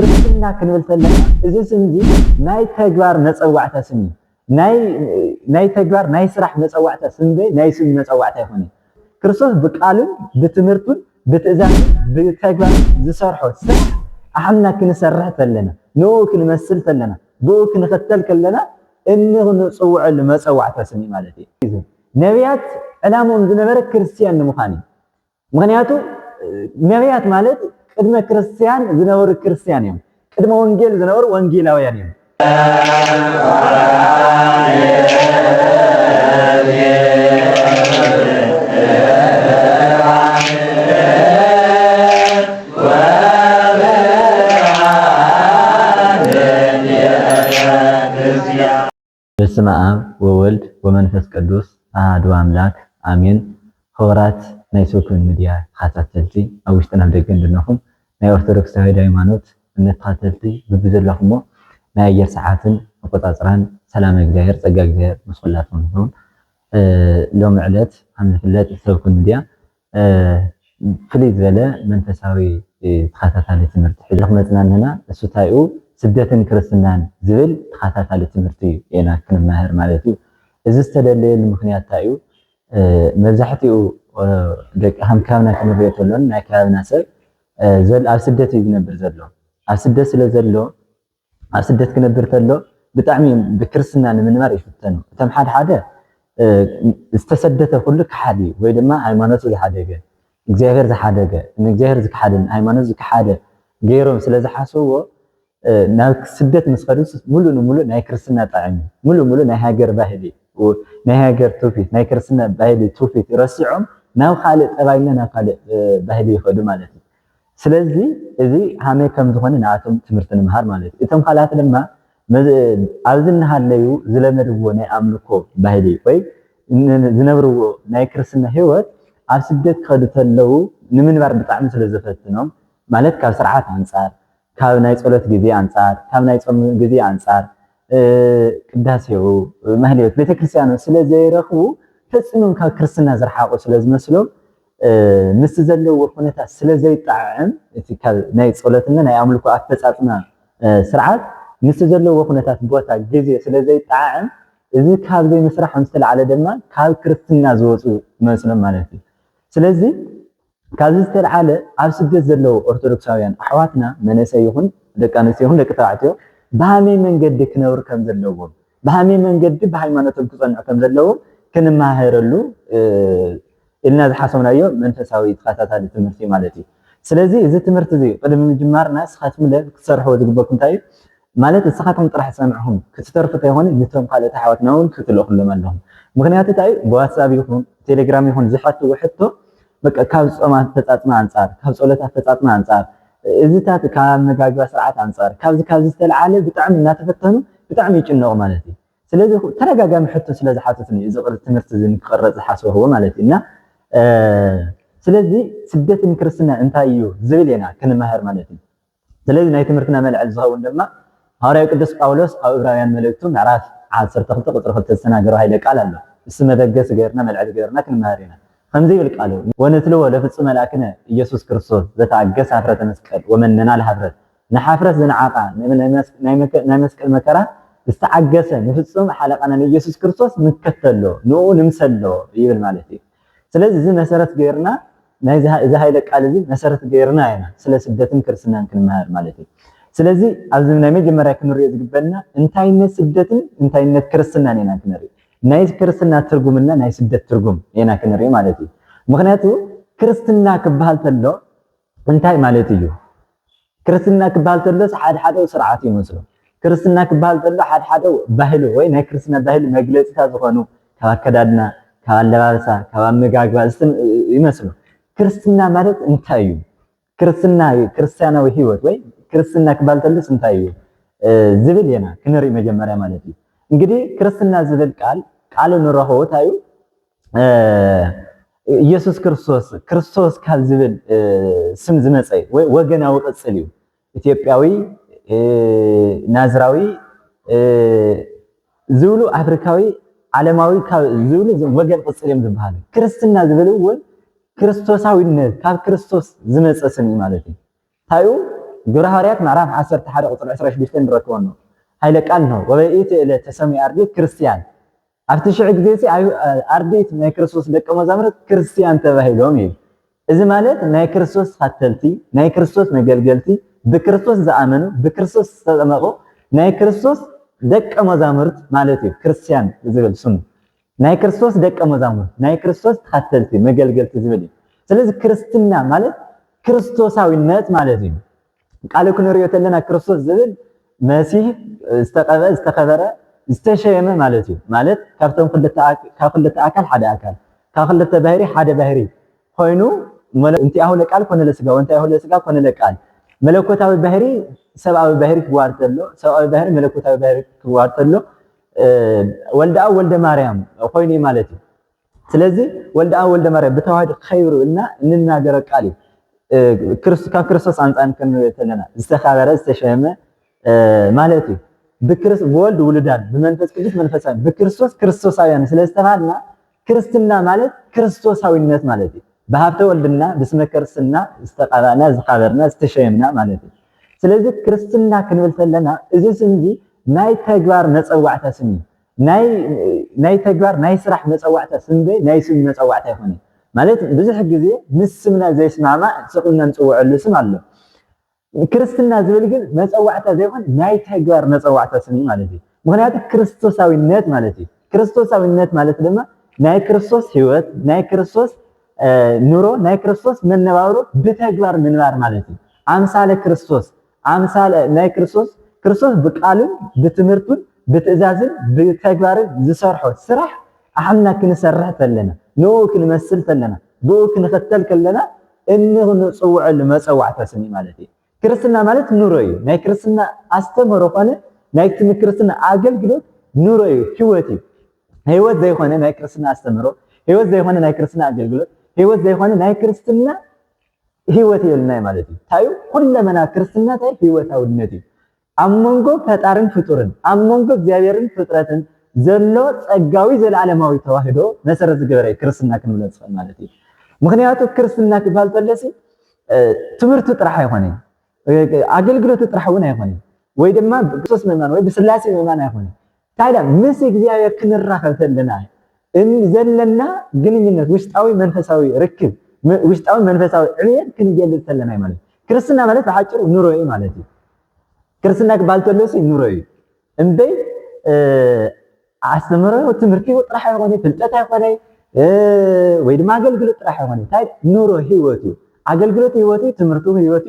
ክርስትና ክንብል ተለና እዚ ስምዚ ናይ ተግባር መፀዋዕታ ስም ናይ ተግባር ናይ ስራሕ መፀዋዕታ ስም ናይ ስም መፀዋዕታ ይኾነ ክርስቶስ ብቃልን ብትምህርቱን ብትእዛዝን ብተግባር ዝሰርሖ ስራሕ አሕና ክንሰርሕ ተለና ንኡ ክንመስል ተለና ብኡ ክንኽተል ከለና እንጽውዕ መፀዋዕታ ስም ማለት እዩ ነቢያት ዕላሞም ዝነበረ ክርስቲያን ንምዃን ምክንያቱ ነቢያት ማለት ቅድመ ክርስቲያን ዝነበሩ ክርስቲያን እዮም ቅድመ ወንጌል ዝነበሩ ወንጌላውያን እዮም በስመ አብ ወወልድ ወመንፈስ ቅዱስ አሐዱ አምላክ አሜን። ክቡራት ናይ ሶኮን ሚድያ ተኸታተልቲ ኣብ ውሽጥን ኣብ ደገን ዘለኹም ናይ ኦርቶዶክስ ተዋህዶ ሃይማኖት እምነት ተኸተልቲ ብብዘለኹሞ ናይ ኣየር ሰዓትን ኣቆፃፅራን ሰላም እግዚአብሔር ፀጋ እግዚአብሔር ምስ ኩላትኩም ይኹን። ሎሚ ዕለት ከም ዝፍለጥ ሶኮን ሚድያ ፍልይ ዝበለ መንፈሳዊ ተኸታታሊ ትምህርቲ ሒዙ መፅናንና እሱ ታይኡ ስደትን ክርስትናን ዝብል ተኸታታሊ ትምህርቲ ኢና ክንመሃር ማለት እዩ። እዚ ዝተደለየሉ ምክንያት እንታይ እዩ? መብዛሕትኡ ደቂ ከምካብና ክንሪኦ ተሎን ናይ ከባቢና ሰብ ኣብ ስደት እዩ ዝነብር ዘሎ ኣብ ስደት ስለ ዘሎ ኣብ ስደት ክነብር ተሎ ብጣዕሚ ብክርስትና ንምንባር ይፍተኑ እቶም ሓደ ዝተሰደተ ኩሉ ክሓዲ ወይ ድማ ሃይማኖቱ ዝሓደገ እግዚአብሔር ዝሓደገ ንእግዚአብሔር ዝክሓድን ሃይማኖት ዝክሓደ ገይሮም ስለ ዝሓስብዎ ናብ ስደት መስኸዱስ ሙሉእ ንሙሉእ ናይ ክርስትና ጣዕሚ ሙሉእ ናይ ሃገር ባህሊ ናይ ሃገር ትውፊት ናይ ክርስትና ባህሊ ትውፊት ረሲዖም ናብ ካልእ ጠባይና ናብ ካልእ ባህሊ ይኸዱ ማለት እዩ። ስለዚ እዚ ሃመይ ከም ዝኾነ ንኣቶም ትምህርቲ ንምሃር ማለት እዩ። እቶም ካልኣት ድማ ኣብዚ እናሃለዩ ዝለመድዎ ናይ ኣምልኮ ባህሊ ወይ ዝነብርዎ ናይ ክርስትና ህይወት ኣብ ስደት ክኸዱ ተለው ንምንባር ብጣዕሚ ስለ ዘፈትኖም ማለት ካብ ስርዓት አንፃር ካብ ናይ ጸሎት ግዜ አንፃር ካብ ናይ ጾም ግዜ አንፃር ቅዳሴው ማህሌት ቤተክርስቲያን ስለ ዘይረኽቡ ፈጽሞም ካብ ክርስትና ዝረሓቁ ስለ ዝመስሎም ምስ ዘለዎ ኩነታት ስለ ዘይጣዕም እቲ ካብ ናይ ጸሎትና ናይ ኣምልኮ ኣፈጻጽማ ስርዓት ምስ ዘለዎ ኩነታት ቦታ ግዜ ስለ ዘይጣዕም እዚ ካብ ዘይመስራሕ ምስተላዓለ ድማ ካብ ክርስትና ዝወፁ መስሎም ማለት እዩ። ስለዚ ካብዚ ዝተልዓለ ኣብ ስደት ዘለው ኦርቶዶክሳውያን ኣሕዋትና መነሰይ ይኹን ደቂ ኣንስትዮ ይኹን ደቂ ተባዕትዮ ብሃመይ መንገዲ ክነብሩ ከም ዘለዎም ብሃመይ መንገዲ ብሃይማኖቶም ክጸንዑ ከም ዘለዎም ክንመሃረሉ ኢልና ዝሓሰብናዮ መንፈሳዊ ተኸታታሊ ትምህርቲ ማለት እዩ። ስለዚ እዚ ትምህርቲ እዚ ቅድሚ ምጅማርና ንስኻትኩም ክትሰርሕዎ ዝግበኩም እንታይ እዩ ማለት ንስኻትኩም ጥራሕ ሰምዕኹም ክትተርፉ እንተይኮነ ነቶም ካልኦት ኣሕዋትና እውን ክትልእኹሎም ኣለኹም። ምክንያቱ እንታይ ብዋትስኣፕ ይኹን ቴሌግራም ይኹን ዝሓትዎ ሕቶ በቃ ካብ ጾም ኣፈጻጽማ አንፃር ካብ ጸሎት ኣፈጻጽማ አንፃር እዚታት ካብ መጋግባ ስርዓት አንፃር ካብዚ ዝተልዓለ ብጣዕሚ እናተፈተኑ ብጣዕሚ ይጭነቁ ማለት እዩ። ስለዚ ተረጋጋሚ ሕቶ ስለ ዝሓትትኒ እዚ ትምህርቲ እዚ ንክቐረጽ ዝሓስብዎ ማለት እዩ እና ስለዚ ስደትን ክርስትና እንታይ እዩ ዝብል ኢና ክንመሃር ማለት እዩ። ስለዚ ናይ ትምህርትና መልዕል ዝኸውን ድማ ሐዋርያው ቅዱስ ጳውሎስ ኣብ ዕብራውያን መልእክቱ ምዕራፍ 12 ቁጥሪ 2 ዝተናገረው ኃይለ ቃል ኣሎ። እሱ መበገስ ገርና መልዕል ገርና ክንመሃር ኢና ከምዚ ይብል ቃሉ ወነትልዎ ለፍጹም መልአክነ ኢየሱስ ክርስቶስ ዘተአገሰ ኀፍረተ መስቀል ወመነና ለኀፍረት ንሓፍረት ዝነዓቃ ናይ መስቀል መከራ ዝተዓገሰ ንፍጹም ሓለቃና ኢየሱስ ክርስቶስ ንከተሎ ንኡ ንምሰሎ ይብል ማለት እዩ። ስለዚ እዚ መሰረት ገርና ናይ እዚ ኃይለ ቃል እዚ መሰረት ገርና ኢና ስለ ስደትን ክርስትናን ክንመሃር ማለት እዩ። ስለዚ ኣብዚ ናይ መጀመርያ ክንሪኦ ዝግበልና እንታይነት ስደትን እንታይነት ክርስትናን ኢና ክንሪኦ ናይ ክርስትና ትርጉምና ናይ ስደት ትርጉም ኢና ክንሪኢ ማለት እዩ። ምክንያቱ ክርስትና ክበሃል ተሎ እንታይ ማለት እዩ? ክርስትና ክበሃል ተሎ ሓደ ስርዓት ይመስሉ ክርስትና ክበሃል ተሎ ሓደ ባህሊ ወይ ናይ ክርስትና ባህሊ መግለጽታት ዝኾኑ ካብ ኣከዳድና ካብ ኣለባብሳ ካብ ኣመጋግባ ይመስሉ። ክርስትና ማለት እንታይ እዩ? ክርስቲያናዊ ህይወት ወይ ክርስትና ክበሃል ተሎ እንታይ እዩ ዝብል ኢና ክንሪኢ መጀመርያ ማለት እዩ። እንግዲህ ክርስትና ዝብል ቃል ንረኽቦ ታዩ ኢየሱስ ክርስቶስ ካብ ዝብል ስም ዝመፀ ወይ ወገናዊ ቅፅል እዩ። ኢትዮጵያዊ ናዝራዊ ዝብሉ ኣፍሪካዊ ዓለማዊ ዝብሉ ወገን ቅፅል እዮም ዝበሃሉ። ክርስትና ዝብል እውን ክርስቶሳዊነት ካብ ክርስቶስ ዝመፀ ስም ማለት እዩ። ታዩ ግብረ ሐዋርያት ምዕራፍ 11 ቁጥሪ 26 ንረክቦ ነው ሃይለ ቃል ነው ወበኢት ዕለት ተሰሚዕ አርድእት ክርስቲያን ኣብቲ ሽዑ ግዜ ኣርድእት ናይ ክርስቶስ ደቀ መዛሙርት ክርስቲያን ተባሂሎም እዩ እዚ ማለት ናይ ክርስቶስ ተኸተልቲ ናይ ክርስቶስ መገልገልቲ ብክርስቶስ ዝኣመኑ ብክርስቶስ ዝተጠመቁ ናይ ክርስቶስ ደቀ መዛሙርት ማለት እዩ ክርስቲያን ዝብል ስሙ ናይ ክርስቶስ ደቀ መዛሙርት ናይ ክርስቶስ ተኸተልቲ መገልገልቲ ዝብል እዩ ስለዚ ክርስትና ማለት ክርስቶሳዊነት ማለት እዩ ቃል ክንሪኦ ተለና ክርስቶስ ዝብል መሲህ ዝተቀበ ዝተከበረ ዝተሸየመ ማለት እዩ ማለት ካብቶም ክልተ ኣካል ሓደ ኣካል ካብ ክልተ ባህሪ ሓደ ባህሪ ኮይኑ እንቲኣሁ ለቃል ኮነ ለስጋ ወንቲኣሁ ለስጋ ኮነ ለቃል መለኮታዊ ባህሪ ሰብኣዊ ባህሪ ክዋር ተሎ ሰብኣዊ ባህሪ መለኮታዊ ባህሪ ክዋር ተሎ ወልደ ኣብ ወልደ ማርያም ኮይኑ ማለት እዩ ስለዚ ወልደ ኣብ ወልደ ማርያም ብተዋህዶ ከይሩ እና እንናገረ ቃል ካብ ክርስቶስ አንፃን ክንሪኦ ተለና ዝተኸበረ ዝተሸየመ ማለት እዩ ብወልድ ውሉዳን ብመንፈስ ቅዱስ መንፈሳዊ ብክርስቶስ ክርስቶሳውያን ስለዝተባሃልና ክርስትና ማለት ክርስቶሳዊነት ማለት እዩ በሀብተ ወልድና ብስመ ክርስትና ዝተቀባና ዝኸበርና ዝተሸየምና ማለት እዩ ስለዚ ክርስትና ክንብል ተለና እዚ ስም እዚ ናይ ተግባር መፀዋዕታ ስም ናይ ተግባር ናይ ስራሕ መፀዋዕታ ስም ናይ ስም መፀዋዕታ ይኾነ ማለት ብዙሕ ግዜ ምስ ስምና ዘይስማማዕ ስቕልና ንፅውዐሉ ስም ኣሎ ክርስትና ዝብል ግን መፀዋዕታ ዘይኮን ናይ ተግባር መፀዋዕታ ስም ማለት እዩ ምክንያቱ ክርስቶሳዊነት ማለት እዩ ክርስቶሳዊነት ማለት ድማ ናይ ክርስቶስ ህይወት ናይ ክርስቶስ ኑሮ ናይ ክርስቶስ መነባብሮ ብተግባር ምንባር ማለት እዩ ኣምሳለ ክርስቶስ ኣምሳለ ናይ ክርስቶስ ብቃልን ብትምህርቱን ብትእዛዝን ብተግባርን ዝሰርሖ ስራሕ ኣሕና ክንሰርሕ ተለና ንኡ ክንመስል ተለና ብኡ ክንኽተል ከለና እንፅውዐሉ መፀዋዕታ ስም ማለት እዩ ክርስትና ማለት ኑሮ እዩ ናይ ክርስትና ኣስተምህሮ ኮነ ናይ ክርስትና ኣገልግሎት ኑሮ እዩ ህይወት እዩ ህይወት ዘይኮነ ናይ ክርስትና ኣስተምህሮ ህይወት ዘይኮነ ናይ ክርስትና ኣገልግሎት ህይወት ዘይኮነ ናይ ክርስትና ህይወት የልና ማለት እዩ ታዩ ኩለመና ክርስትና ታይ ህይወታውነት እዩ ኣብ መንጎ ፈጣርን ፍጡርን ኣብ መንጎ እግዚአብሔርን ፍጥረትን ዘሎ ጸጋዊ ዘለዓለማዊ ተዋህዶ መሰረት ዝገበረ ክርስትና ክንብሎ ንኽእል ማለት እዩ ምክንያቱ ክርስትና ክባል ተለሲ ትምህርቱ ጥራሕ አይኮነን አገልግሎቱ ጥራሕ እውን አይኮነን ወይ ድማ ክርስቶስ መማን ወይ ብስላሴ መማን አይኮነን ታዲያ ምስ እግዚአብሔር ክንራኸብ ተለና ዘለና ግንኙነት ውሽጣዊ መንፈሳዊ ርክብ ውሽጣዊ መንፈሳዊ ዕብየት ክንገልጽ ተለና ማለት ክርስትና ማለት በአጭሩ ኑሮ እዩ ማለት እዩ ክርስትና ክባል ተለሲ ኑሮ እዩ እንበይ አስተምሮ ትምህርቲ ጥራሕ አይኮነ ፍልጠት አይኮነ ወይ ድማ አገልግሎት ጥራሕ አይኮነ ታይ ኑሮ ህይወቱ አገልግሎት ህይወቱ ትምህርቱ ህይወቱ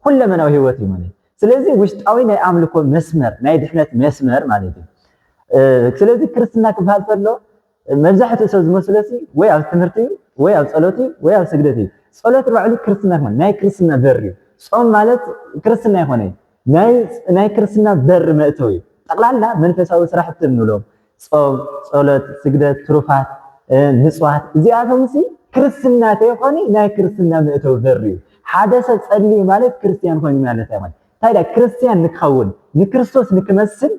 ሁለመናው ህይወቱ ማለት ስለዚህ ውሽጣዊ ናይ አምልኮ መስመር ናይ ድሕነት መስመር ማለት እዩ ስለዚህ ክርስትና ክባል ተሎ መብዛሕትኡ ሰብ ዝመስለሲ ወይ ኣብ ትምህርቲ ወይ ኣብ ጸሎት ወይ ኣብ ስግደት ጸሎት ባዕሉ ክርስትና ማለት ናይ ክርስትና በር እዩ ጾም ማለት ክርስትና አይኮነ ናይ ክርስትና በር መእተው እዩ ጠቅላላ መንፈሳዊ ስራሕቲ እንብሎም ጾም ጸሎት ስግደት ትሩፋት ንጽዋት እዚኣቶም ሲ ክርስትና ተይኮነ ናይ ክርስትና መእተው በር እዩ ሓደ ሰብ ጸልይ ማለት ክርስቲያን ኮይኑ ማለት አይኮነ ታዲያ ክርስቲያን ንክኸውን ንክርስቶስ ንክመስል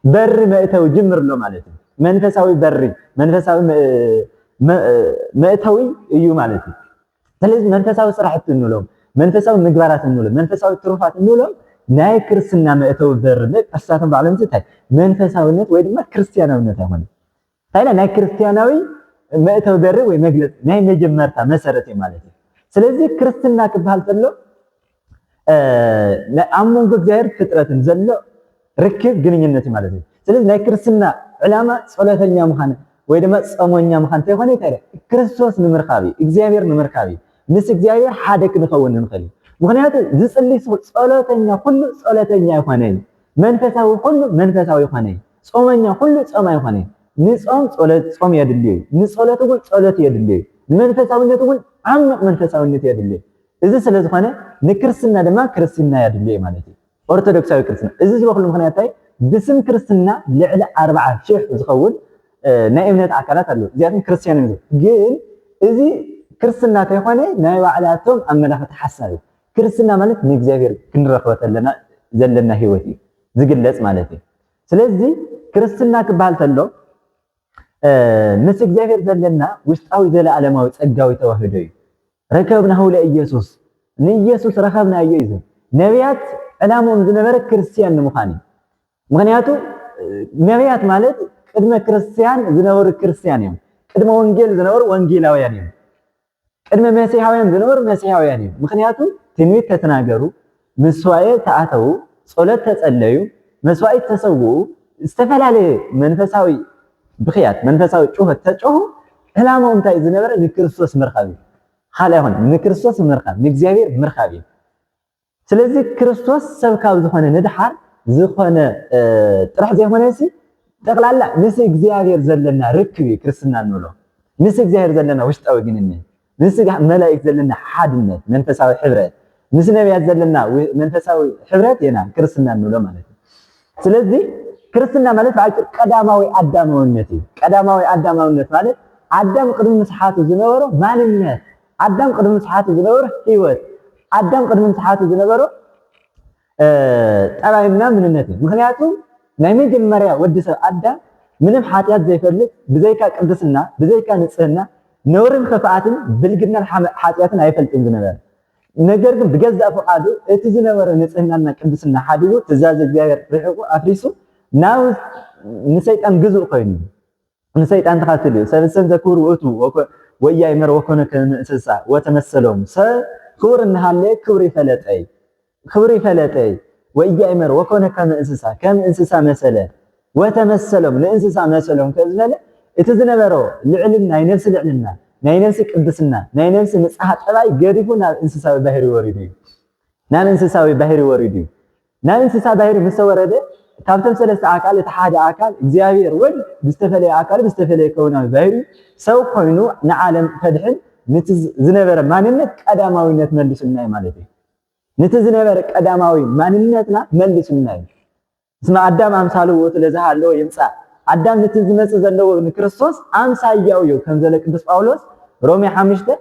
በር መእተው ጅምርሎ ማለት እዩ መንፈሳዊ በሪ መንፈሳዊ መእተዊ እዩ ማለት እዩ ስለዚህ መንፈሳዊ ስራሕቲ እንብሎም መንፈሳዊ ምግባራት እንብሎም መንፈሳዊ ትሩፋት እንብሎም ናይ ክርስትና መእተው በር ለቀሳተን ባዕሎም እንታይ መንፈሳዊነት ወይ ድማ ክርስቲያናዊነት አይሆን ታዲያ ናይ ክርስቲያናዊ መእተው በር ወይ መግለጽ ናይ መጀመርታ መሰረት ማለት እዩ ስለዚህ ክርስትና ክባል ተሎ ኣብ መንጎ እግዚአብሔር ፍጥረትን ዘሎ ርክብ ግንኙነት ማለት እዩ ስለዚህ ናይ ክርስትና ዕላማ ጸሎተኛ ምኻን ወይ ድማ ጾመኛ ምኻን ተይኮነ ታዲያ ክርስቶስ ንምርካብ እግዚአብሔር ንምርካብ ምስ እግዚአብሔር ሓደ ክንኸውን ንኽእል ምክንያቱ ዝጽልይ ጸሎተኛ ሁሉ ጸሎተኛ ይኾነን መንፈሳዊ ሁሉ መንፈሳዊ ይኾነን ጾመኛ ሁሉ ጾም አይኾነን ንጾም ጸሎት ጾም የድልይ ንጸሎት ሁሉ ጸሎት የድልይ መንፈሳዊነት ሁሉ ዓሚቕ መንፈሳዊነት የድልይ እዚ ስለዝኾነ ንክርስትና ድማ ክርስትና የድልይ ማለት እዩ ኦርቶዶክሳዊ ክርስትና እዚ ዝበክሉ ምክንያታይ ብስም ክርስትና ልዕሊ 40,000 ዝኸውን ናይ እምነት አካላት አሉ እዚኣቶም ክርስቲያን እዩ ግን እዚ ክርስትና ተይኮነ ናይ ባዕላቶም ኣመላኽቲ ሓሳብ ክርስትና ማለት ንእግዚአብሔር ክንረኽበ ዘለና ህይወት እዩ ዝግለጽ ማለት እዩ ስለዚህ ክርስትና ክባል ተሎ ምስ እግዚአብሔር ዘለና ውሽጣዊ ዘለዓለማዊ ጸጋዊ ተዋህዶ እዩ ረከብናሁ ለኢየሱስ ንኢየሱስ ረከብናዮ እዩ ነቢያት ዕላሞም ዝነበረ ክርስቲያን ንምዃን ምክንያቱ ነቢያት ማለት ቅድመ ክርስቲያን ዝነበሩ ክርስቲያን እዮም ቅድመ ወንጌል ዝነበሩ ወንጌላውያን እዮም ቅድመ መሲሐውያን ዝነበሩ መሲሐውያን እዮም ምክንያቱ ትንቢት ተተናገሩ መስዋዕ ተኣተው ጸሎት ተጸለዩ መስዋዕ ተሰውኡ ዝተፈላለዩ መንፈሳዊ ብኽያት መንፈሳዊ ጩኸት ተጮሁ ዕላማው እንታይ ዝነበረ ንክርስቶስ ምርኻብ ካልእ ይኹን ንክርስቶስ ምርኻብ ንእግዚአብሔር ምርኻብ ስለዚህ ክርስቶስ ሰብካብ ዝኾነ ንድሓር ዝኾነ ጥራሕ ዘይኾነሲ ጠቅላላ ምስ እግዚአብሔር ዘለና ርክብ ክርስትና እንብሎ ምስ እግዚአብሔር ዘለና ውሽጣዊ ግንኙነት ምስ መላእክት ዘለና ሓድነት መንፈሳዊ ሕብረት ምስ ነቢያት ዘለና መንፈሳዊ ሕብረት የና ክርስትና እንብሎ ማለት ነው ስለዚህ ክርስትና ማለት ባጭር ቀዳማዊ አዳማውነት ቀዳማዊ አዳማውነት ማለት አዳም ቅድም መስሓቱ ዝነበሮ ማንነት አዳም ቅድም መስሓቱ ዝነበሮ ህይወት አዳም ቅድም መስሓቱ ዝነበሮ ጠባይና ምንነት ምክንያቱም ናይ መጀመርያ ወዲሰብ አዳም ምንም ሓጢያት ዘይፈልጥ ብዘይካ ቅድስና ብዘይካ ንጽህና ነውርን ክፍኣትን ብልግናን ሓጢያትን አይፈልጥም ዝነበረ ነገር ግን ብገዛእ ፈቃዱ እቲ ዝነበረ ንጽህናና ቅድስና ሓዲጉ ትእዛዝ እግዚአብሔር ርሒቁ አፍሪሱ ናው ንሰይጣን ግዙእ ኮይኑ ንሰይጣን ተኻትል ሰብሰብ ዘክብር ውእቱ ወያይመር ወኮነ ከእንስሳ ወተመሰሎም ሰብ ክብር እናሃለ ክብር ይፈለጠይ ወያይመር ወኮነ ከእንስሳ መሰለ ወተመሰሎም ለእንስሳ መሰሎም ከዝበለ እቲ ዝነበረ ልዕልና ናይ ነፍሲ ልዕልና ናይ ነፍሲ ቅድስና ናይ ነፍሲ ንጽሓ ጠባይ ገሪፉ ናብ እንስሳዊ ባህሪ ወሪዱ ናብ እንስሳዊ ባህሪ ወሪዱ ናብ እንስሳ ባህሪ ምስ ወረደ ካብቶም ሰለስተ አካል እቲ ሓደ አካል እግዚአብሔር ወድ ብዝተፈለየ አካል ብዝተፈለየ ከውናዊ ባህሪ ሰው ኮይኑ ንዓለም ፈድሕን ነቲ ዝነበረ ማንነት ቀዳማዊነት መልሱና ማለት እዩ ነቲ ዝነበረ ቀዳማዊ ማንነትና መልሱና እስማ አዳም አምሳሉ ወተለዛሃሎ ይምጻእ አዳም ነቲ ዝመጽእ ዘለዎ ንክርስቶስ አምሳያው እዩ ከም ዘለ ቅዱስ ጳውሎስ ሮሜ 5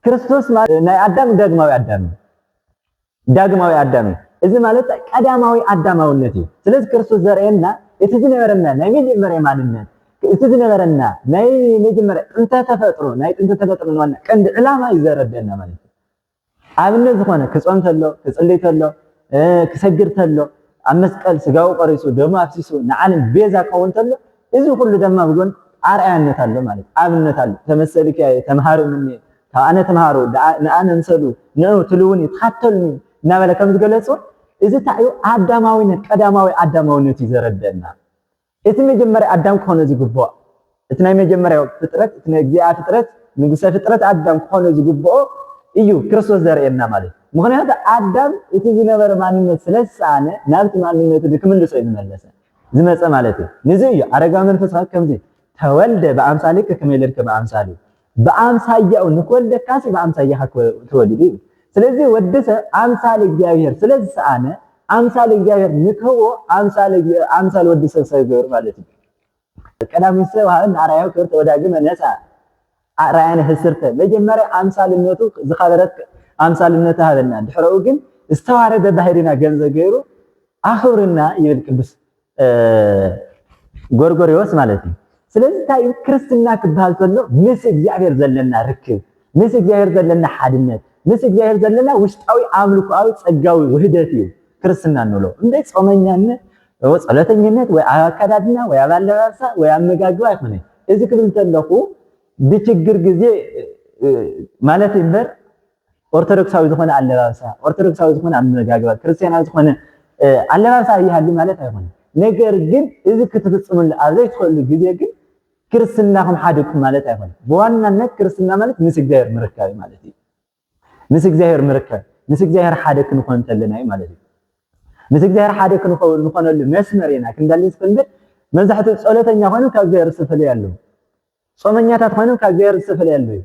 ክርስቶስ ናይ አዳም ዳግማዊ አዳም እዚ ማለት ቀዳማዊ አዳማውነት እዩ ስለዚህ ክርስቶስ ዘርኤና እቲ ዝነበረና ናይ መጀመርያ ማንነት እቲ ዝነበረና ናይ መጀመርያ ጥንተ ተፈጥሮ ናይ ጥንተ ተፈጥሮ ንዋና ቀንዲ ዕላማ ይዘረደና ማለት እዩ ኣብነት ዝኾነ ክጾም ተሎ ክጽልይ ተሎ ክሰግድ ተሎ ኣብ መስቀል ስጋው ቀሪሱ ደሙ አፍሲሱ ንዓለም ቤዛ ከውን ተሎ እዚ ሁሉ ደማ ብጎን አርአያነት አለ ማለት ኣብነት አለ ተመሰልከ ተምሃሩ ምኒ ታአነ ተምሃሩ ንአነ ምሰሉ ነው ትሉውን ይተኸተሉኒ እናበለ ከም ዝገለጾ እዚ ታዩ አዳማዊነት ቀዳማዊ አዳማዊነት ይዘረደና እቲ መጀመርያ አዳም ኮነ ዝግቦ እቲ ናይ መጀመርያ ፍጥረት እቲ ናይ እግዚአብሔር ፍጥረት ንጉሰ ፍጥረት አዳም ኮነ ዝግቦ እዩ ክርስቶስ ዘርኤና ማለት ምክንያቱ አዳም እቲ ዝነበረ ማንነት ስለሳነ ናብቲ ማንነቱ ድክምልሶ ይመለሰ ዝመፀ ማለት እዩ ንዚ እዩ አረጋዊ መንፈስ ከምዚ ተወልደ በአምሳሊከ ከመይለድከ በአምሳሊ በአምሳያው ንኮልደካሲ በአምሳያህ ተወልድ እዩ ስለዚህ ወደሰ አምሳል እግዚአብሔር ስለሳነ አምሳል እግዚአብሔር ንከው አምሳል ወደሰ ሰይገር ማለት እዩ ቀዳሚ ሰው አራያው ከርተ ወዳግመ ነፃ አራያን ህስርተ መጀመሪያ አምሳልነቱ ዝኸበረት አምሳልነቱ ሃበና ድሕረው ግን ዝተዋረደ ባህሪና ገንዘ ገይሩ አኽብርና ይብል ቅዱስ ጎርጎርዮስ ማለት እዩ ስለዚህ ታይ ክርስትና ክባል ተሎ ምስ እግዚአብሔር ዘለና ርክብ ምስ እግዚአብሔር ዘለና ሓድነት ምስ እግዚአብሔር ዘለና ውሽጣዊ አምልኮአዊ ጸጋዊ ውህደት እዩ ክርስትና እንብሎ እንደ ጾመኛነት ወይ ጸሎተኝነት ወይ አካዳድና ወይ አባለባሳ ወይ አመጋግባ አይሆነ እዚ ክብል ተለኹ ብችግር ጊዜ ማለት ይበር ኦርቶዶክሳዊ ዝኾነ አለባበሳ ኦርቶዶክሳዊ ዝኾነ አመጋግባ ክርስቲያናዊ ዝኾነ አለባበሳ ይሃሊ ማለት አይሆነ ነገር ግን እዚ ክትፍጽሙል አብዘይ ትኸሉ ጊዜ ግን ክርስትናኩም ሓድኩም ማለት አይሆነ በዋናነት ክርስትና ማለት ምስ እግዚአብሔር ምርካብ ማለት እዩ ምስ እግዚአብሔር ምርካብ ምስ እግዚአብሔር ሓደ ክንኾን ተለና ማለት እዩ ምስ እግዚአብሔር ሓደ ክንኾነሉ መስመርና ክንዳልይ ስፈልጥ መዛሕቱ ጸሎተኛ ሆነ ካብ እግዚአብሔር ዝተፈለየ ያለው ጾመኛታት ሆነ ካብ እግዚአብሔር ዝተፈለየ ያለው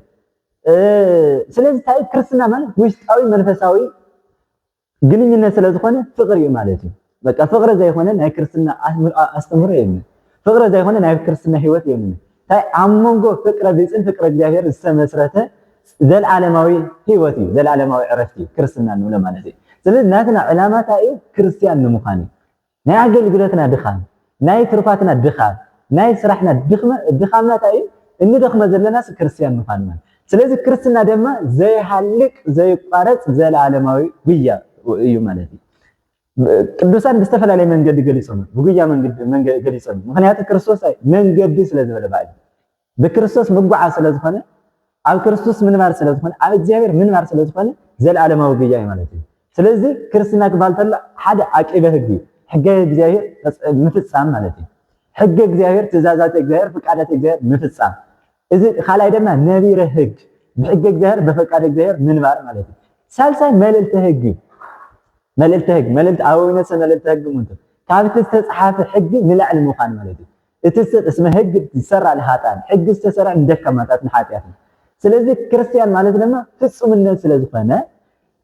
ስለዚህ ታይ ክርስትና ማለት ውሽጣዊ መንፈሳዊ ግንኙነት ስለዝኾነ ፍቅር እዩ ማለት እዩ በቃ ፍቅር ዘይሆነ ናይ ክርስትና አስተምሮ የለን ፍቅር ዘይሆነ ናይ ክርስትና ህይወት የለን ታይ አሞንጎ ፍቅር ቢጽን ፍቅር እግዚአብሔር ዝተመስረተ ዘልዓለማዊ ህይወት እዩ ዘልዓለማዊ ዕረፍቲ ክርስትና ነው ለማለት እዩ ስለዚህ ናትና ዕላማታ እዩ ክርስቲያን ንምዃን ናይ አገልግሎትና ድኻም ናይ ትርፋትና ድኻም ናይ ስራሕና ድኻምና ታይ እንደኽመ ዘለናስ ክርስቲያን ምዃን ማለት ስለዚህ ክርስትና ደማ ዘይሃልቅ ዘይቋረጽ ዘልዓለማዊ ጉያ እዩ ማለት እዩ ቅዱሳን ብዝተፈላለየ መንገዲ ገሊፆም ብጉያ መንገዲ ገሊፆም ምክንያቱ ክርስቶስ መንገዲ ስለ ዝበለ ባዕሉ ብክርስቶስ ምጓዓዝ ስለ ዝኾነ ኣብ ክርስቶስ ምንባር ስለ ዝኾነ ኣብ እግዚአብሔር ምንባር ስለ ዝኾነ ዘለዓለማዊ ጉያ እዩ ማለት እዩ ስለዚ ክርስትና ክባል ተሎ ሓደ ዓቂበ ህግ ሕገ እግዚአብሔር ምፍፃም ማለት እዩ ሕገ እግዚአብሔር ትእዛዛት እግዚአብሔር ፍቃዳት እግዚአብሔር ምፍፃም እዚ ካልኣይ ድማ ነቢረ ህግ ብሕገ እግዚአብሔር በፈቃድ እግዚአብሔር ምንባር ማለት እዩ ሳልሳይ መልእልተ ህግ መልእልቲ ኣወይነሰ መልእልተ ህግ ምንቱ ካብቲ ዝተፅሓፈ ሕጊ ንላዕሊ ምዃን ማለት እዩ እቲ እስመ ህግ ዝሰራዕ ንሓጣን ሕጊ ዝተሰርዐ ንደካማታት ንሓጢያት ስለዚ ክርስቲያን ማለት ድማ ፍጹምነት ስለ ዝኾነ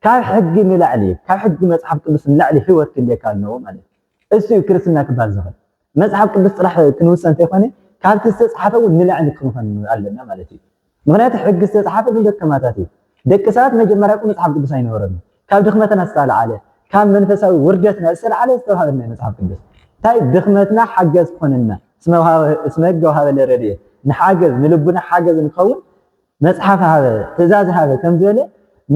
ካብ ሕጊ ንላዕሊ ካብ ሕጊ መጽሓፍ ቅዱስ ንላዕሊ ህይወት ክንደካ ኣለዎ ማለት እዩ እሱ ክርስትና ክባል ዝኽእል መጽሓፍ ቅዱስ ጥራሕ ክንውሰን እንተይኮነ ካብቲ ዝተፅሓፈ እውን ንላዕሊ ክንኾን ኣለና ማለት እዩ ምክንያቱ ሕጊ ዝተፅሓፈ ንደካማታት እዩ ደቂ ሰባት መጀመርያ መጽሓፍ ቅዱስ ኣይነበረን ካብ ድኽመትና ዝተልዓለ ካብ መንፈሳዊ ውርደትና ዝተልዓለ ዝተዋሃበና መጽሓፍ ቅዱስ እንታይ ድኽመትና ሓገዝ ኮነና እስመ ህግ ወሃበ ረድኤት ንሓገዝ ንልቡና ሓገዝ ንኸውን መጽሓፍ ሃበ ትእዛዝ ሃበ ከም ዝበለ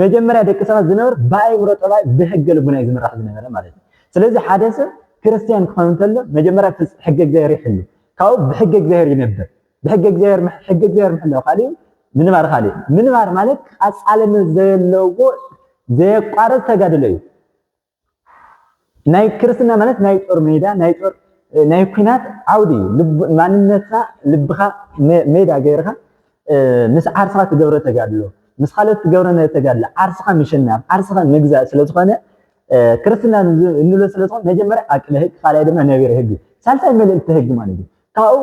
መጀመርያ ደቂ ሰባት ዝነበሩ ብኣእምሮ ጠባይ ብሕገ ልቡና እዩ ዝምራሕ ዝነበረ ማለት እዩ ስለዚ ሓደ ሰብ ክርስቲያን ክኾን እንተሎ መጀመርያ ሕገ እግዚአብሔር ይሕሉ ካብኡ ብሕገ እግዚአብሔር ይነብር ብሕገ እግዚአብሔር ምሕላው ካሊእ ምንባር ካሊእ ምንባር ማለት ኣጻልነት ዘለዎ ዘየቋረፅ ተጋድሎ እዩ ናይ ክርስትና ማለት ናይ ጦር ሜዳ ናይ ኩናት ዓውዲ እዩ ማንነትካ ልብኻ ሜዳ ገይርካ ምስ ዓርስኻ ትገብሮ ተጋድሎ ምስ ካልኦት ትገብሮ ተጋድሎ ዓርስኻ ምሽናፍ ዓርስኻ ምግዛእ ስለ ዝኾነ ክርስትና እንብሎ ስለ ዝኾነ መጀመርያ ዓቅለ ህግ ካልኣይ ድማ ነቢረ ህግ ሳልሳይ መልእልቲ ህግ ማለት እዩ ካብኡ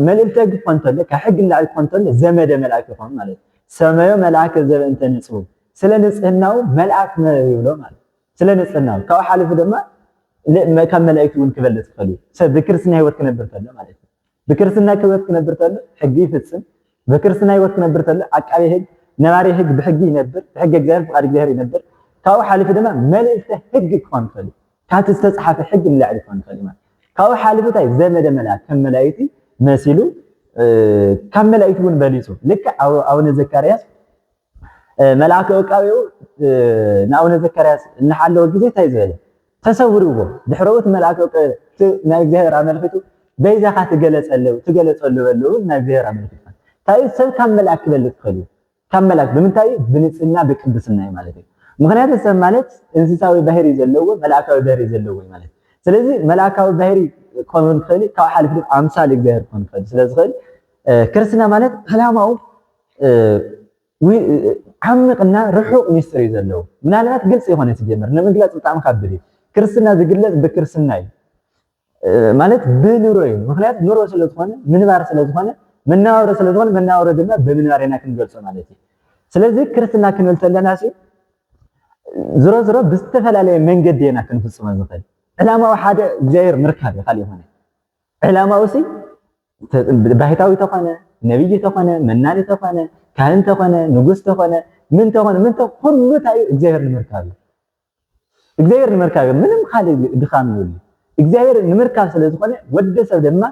መልእልቲ ህግ ክኾን ተሎ ካብ ሕጊ ንላዕሊ ክኾን ተሎ ዘመደ መልኣክ ይኾን ማለት እዩ ሰመዮ መልኣክ ዘበእንተ ንጽሁ ስለ ንጽህናው መልኣክ ይብሎ ማለት ስለ ንጽህናው ካብኡ ሓሊፉ ድማ ከም መላእክት እውን ክበልጥ ይኽእል እዩ ሰብ ብክርስትና ህይወት ክነብር ተሎ ማለት እዩ ብክርስትና ህይወት ክነብር ተሎ ሕጊ ይፍጽም ብክርስትና ህይወት ክነብር ተሎ ዓቃቤ ህግ ነባሪ ህግ ብሕጊ ይነብር ብሕገ እግዚአብሔር ፍቃድ እግዚአብሔር ይነብር ካብኡ ሓሊፉ ድማ መልእልተ ህግ ክኾን ይኽእል ካብቲ ዝተፅሓፈ ሕጊ ንላዕሊ ክኾን ይኽእል ማለት ካብኡ ሓሊፉ እንታይ ዘመደ መልኣክ ከም መላእክቲ መሲሉ ካብ መላእክቲ እውን በሊፁ ልክዕ ኣቡነ ዘካርያስ መልኣክ ዕቃቤኡ ንኣቡነ ዘካርያስ እናሓለወ ግዜ እንታይ ዝበለ ተሰውርዎ ድሕረውት መልኣክ ናይ እግዚአብሔር ኣመልኪቱ በይዛኻ ትገለፀሉ በልው ናይ እግዚአብሔር ኣመልኪቱ እንታይ ሰብ ካብ መልኣክ ክበልጥ ይኽእል እዩ ካብ መልኣክ ብምንታይ ብንጽህና ብቅድስና እዩ ማለት እዩ ምክንያቱ ሰብ ማለት እንስሳዊ ባህሪ ዘለዎ መልኣካዊ ባህሪ ዘለዎ ማለት ስለዚ መልኣካዊ ባህሪ ክኸውን ይኽእል ካብ ሓሊፉ ኣምሳል እግዚአብሔር ክኸውን ይኽእል ስለዝኽእል ክርስትና ማለት ዕላማኡ ዓሚቕና ርሑቕ ሚስጥር እዩ ዘለዎ ምናልባት ግልፂ የኾነ ትጀምር ንምግላፅ ብጣዕሚ ከቢድ እዩ ክርስትና ዝግለጽ ብክርስትና እዩ ማለት ብኑሮ እዩ ምክንያቱ ኑሮ ስለ ዝኾነ ምንባር ስለ ዝኾነ መናወሮ ስለ ዝኾነ መናወሮ ድማ ብምንባር ኢና ክንገልጾ ማለት እዩ ስለዚ ክርስትና ክንብል ተለና ዝሮ ዝሮ ብዝተፈላለየ መንገዲ ኢና ክንፍጽሞ ንኽእል ዕላማው ሓደ እግዚአብሔር ምርካብ ይኻል ይኾነ ዕላማው ባሕታዊ ተኾነ ነቢይ ተኾነ መናኒ ተኾነ ካህን ተኾነ ንጉስ ተኾነ ምን ተኾነ ኩሉ እንታይ እግዚአብሔር ንምርካብ እግዚአብሔር ንምርካብ ምንም ካልእ ድኻም ይብሉ እግዚአብሔር ንምርካብ ስለ ዝኾነ ወዲ ሰብ ድማ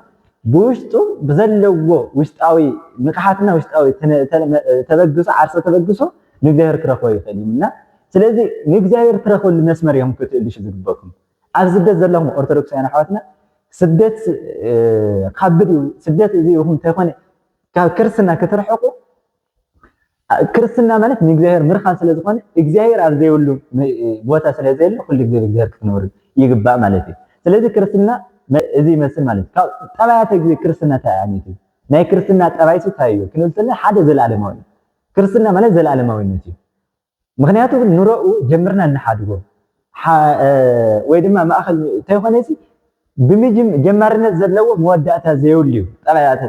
ብውሽጡ ብዘለዎ ውሽጣዊ ንቕሓትና ውሽጣዊ ተበግሶ ዓርሰ ተበግሶ ንእግዚአብሔር ክረኽቦ ይኽእል እዩና ስለዚ ንእግዚአብሔር ትረኽበሉ መስመር እዮም ክትእልሽ ዝግበኩም ኣብ ስደት ዘለኹም ኦርቶዶክሳውያን ኣሕዋትና ስደት ከቢድ እዩ ስደት እዚ ይኹም እንተይኮነ ካብ ክርስትና ክትርሕቁ ክርስትና ማለት ንእግዚአብሔር ምርኻብ ስለ ዝኾነ እግዚአብሔር ኣብ ዘይብሉ ቦታ ስለ ዘየለ ኩሉ ግዜ እግዚአብሔር ክትነብሩ ይግባእ ማለት እዩ ስለዚ ክርስትና እዚ ይመስል ማለት ካብ ጠባያት ክርስትና እንታይ ዓይነት እዩ ናይ ክርስትና ጠባይቱ እንታይ እዩ ክንብል ከለና ሓደ ዘለዓለማዊ ክርስትና ማለት ዘለዓለማዊነት እዩ ምክንያቱ ንሮኡ ጀምርና እንሓድጎ ወይ ድማ ማእኸል እንተይኮነ ብምጅም ጀማርነት ዘለዎ መወዳእታ ዘይብሉ እዩ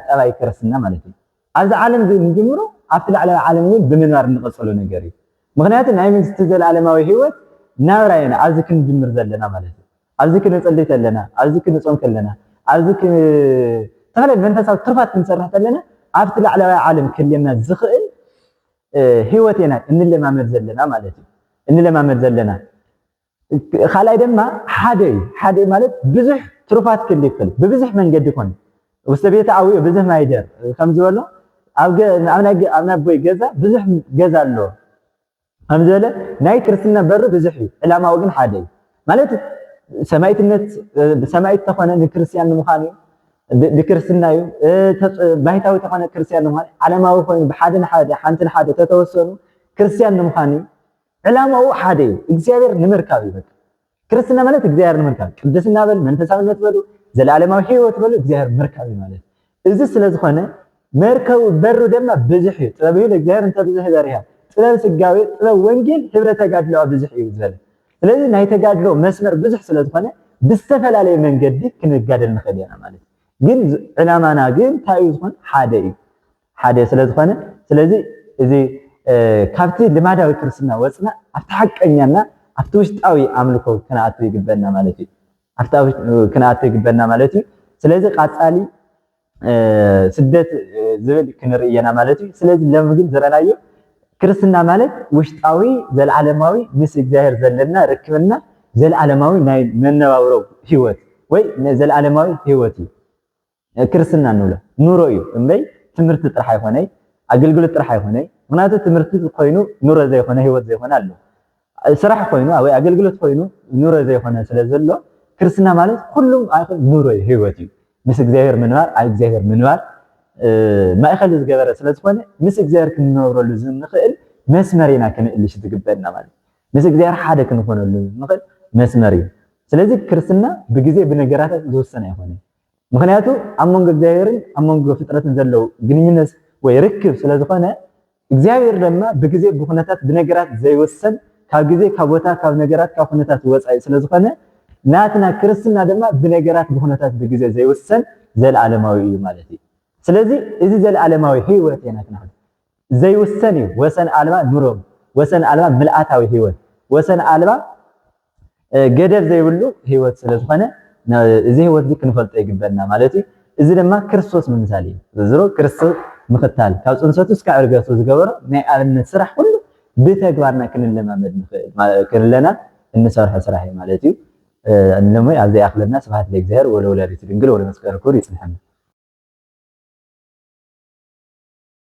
ጠባይ ክርስትና ማለት እዩ ኣብዚ ዓለም ንጅምሮ ኣብቲ ላዕለዋይ ዓለም እውን ብምንባር እንቐፅሎ ነገር እዩ ምክንያቱ ናይ ምስቲ ዘለዓለማዊ ህይወት ናብራ ኢና ኣብዚ ክንጅምር ዘለና ማለት እዩ ኣብዚ ክንጸልይ ከለና ኣብዚ ክንጾም ከለና ኣብዚ ተፈለይ መንፈሳዊ ትርፋት ክንሰርሕ ከለና ኣብቲ ላዕለዋይ ዓለም ክልየና ዝኽእል ህይወት ኢና እንለማመድ ዘለና ማለት እዩ እንለማመድ ዘለና ካልኣይ ድማ ሓደ ማለት ብዙሕ ትርፋት ክልይ ይኽእል ብብዙሕ መንገዲ ኮን ውስተ ቤተ ዓብዮ ብዙሕ ማይደር ከም ዝበሎ ኣብ ናይ ቦይ ገዛ ብዙሕ ገዛ ኣሎ أمزله ناي كرسنا برو بزحي إلا ما وجن حادي مالت سمايت النت سمايت تخونا نكرسيان مخاني بكرسنا يو باهتاوي تخونا كرسيان مخاني على ما هو بحادن حادي حانتن حادي تتوسلوا كرسيان مخاني إلا ما هو حادي إجزاير نمركابي بك كرسنا مالت إجزاير نمركابي قدسنا بل من تسامن نتبلو زل على ما هي وتبلو إجزاير مركابي مالت إذا سلز خونا مركب برو دمنا بزحي تبيه إجزاير أنت بزحي داريها سلام سجاوي سلام وانجيل حبرة تجادلوا بزح يوزل. لذي نهاية تجادلوا مسمر بزح سلام خانة بستفعل عليه من جدي كن الجادل نخلينا مالي. جن علمانا جن تايوز خان حادي سلام خانة سلذي إذا كابتي لماذا وكرسنا وصلنا أفتحك إننا أفتوش تاوي عملكو كنا أتوي جبنا مالتي أفتوش كنا أتوي جبنا مالتي سلذي قاتالي سدت زبل كنرينا مالتي سلذي لما جن زرنايو كرسنا مالك وشتاوي زل عالماوي مس إجزاهر زلنا ركبنا زل عالماوي ناي من نوارو هيوت وي زل عالماوي هيوتي كرسنا نولا نورويو أمبي تمرت ترحي هوني أقلقل ترحي هوني مناته تمرت خوينو نور زي هوني هيوت زي هوني له صراحة خوينو أو أقلقل خوينو نور زي هوني سلزلو كرسنا مالك كلهم آخر نوروي هيوتي مس إجزاهر منوار إجزاهر منوار ما يخلي الجبر سلسفونه مسك زير كنورو لزم نخيل مسمرينا كن اللي شتقبلنا مالي مسك زير حدا كنكون لزم نخيل مسمرين سلازي كرسنا بجزء بنجارات زوجنا يهوني مخنياتو أمونج الجزائرين أمونج فترة نزلوا جنينس ويركب سلازفونه الجزائر لما بجزء بخناتات بنجارات زي وسن كجزء كبوتا كبنجارات كخناتات وسع سلازفونه ناتنا كرسنا دما بنجارات بخناتات بجزء زي وسن زي العالماوي مالتي سلازي إذا زي العالماوي هيوت هنا كنحن زي وسني وسن عالما نورهم وسن عالما ملأتاوي هيوت وسن عالما قدر زي ولو هيوت سلازخانة إذا هيوت ذيك نفلت يقبلنا مالتي إذا لما كريستوس من مثالي زرو كريستوس مختال كاوس أنساتوس كعرقاتو زقبر نعلم نسرح كله بتقبارنا كن لما كن لنا النسرح سرحي مالتي لما عزي أخلنا سبحات لك زهر ولا ولا ريترنجل ولا مسكر كوري سبحانه